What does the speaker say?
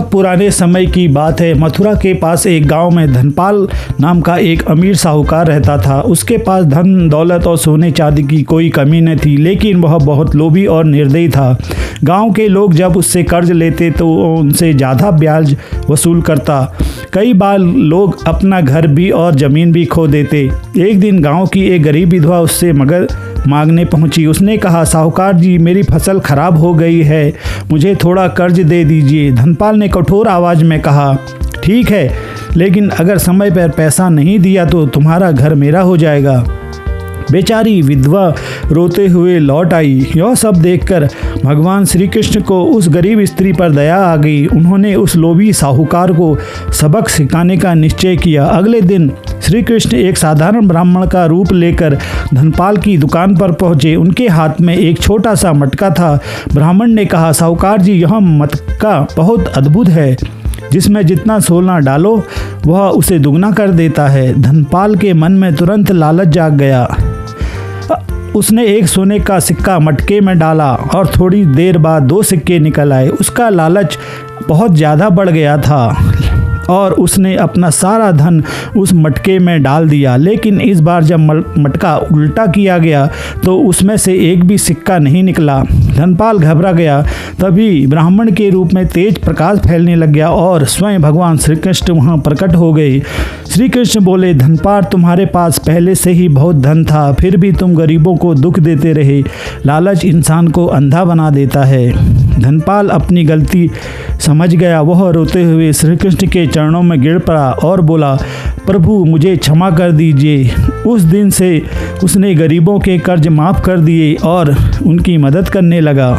पुराने समय की बात है। मथुरा के पास एक गांव में धनपाल नाम का एक अमीर साहूकार रहता था। उसके पास धन दौलत और सोने चांदी की कोई कमी न थी, लेकिन वह बहुत लोभी और निर्दयी था। गांव के लोग जब उससे कर्ज लेते तो उनसे ज़्यादा ब्याज वसूल करता। कई बार लोग अपना घर भी और ज़मीन भी खो देते। एक दिन गांव की एक गरीब विधवा उससे मगर मांगने पहुंची। उसने कहा, साहूकार जी, मेरी फसल खराब हो गई है, मुझे थोड़ा कर्ज दे दीजिए। धनपाल ने कठोर आवाज़ में कहा, ठीक है, लेकिन अगर समय पर पैसा नहीं दिया तो तुम्हारा घर मेरा हो जाएगा। बेचारी विधवा रोते हुए लौट आई। यह सब देखकर भगवान श्री कृष्ण को उस गरीब स्त्री पर दया आ गई। उन्होंने उस लोभी साहूकार को सबक सिखाने का निश्चय किया। अगले दिन श्री कृष्ण एक साधारण ब्राह्मण का रूप लेकर धनपाल की दुकान पर पहुंचे। उनके हाथ में एक छोटा सा मटका था। ब्राह्मण ने कहा, साहूकार जी, यह मटका बहुत अद्भुत है, जिसमें जितना सोना डालो वह उसे दुगना कर देता है। धनपाल के मन में तुरंत लालच जाग गया। उसने एक सोने का सिक्का मटके में डाला और थोड़ी देर बाद 2 सिक्के निकल आए। उसका लालच बहुत ज़्यादा बढ़ गया था और उसने अपना सारा धन उस मटके में डाल दिया। लेकिन इस बार जब मटका उल्टा किया गया तो उसमें से एक भी सिक्का नहीं निकला। धनपाल घबरा गया। तभी ब्राह्मण के रूप में तेज प्रकाश फैलने लग गया और स्वयं भगवान श्री कृष्ण वहाँ प्रकट हो गए। श्री कृष्ण बोले, धनपाल, तुम्हारे पास पहले से ही बहुत धन था, फिर भी तुम गरीबों को दुख देते रहे। लालच इंसान को अंधा बना देता है। धनपाल अपनी गलती समझ गया। वह रोते हुए श्री कृष्ण के चरणों में गिर पड़ा और बोला, प्रभु, मुझे क्षमा कर दीजिए। उस दिन से उसने गरीबों के कर्ज माफ़ कर दिए और उनकी मदद करने लगा।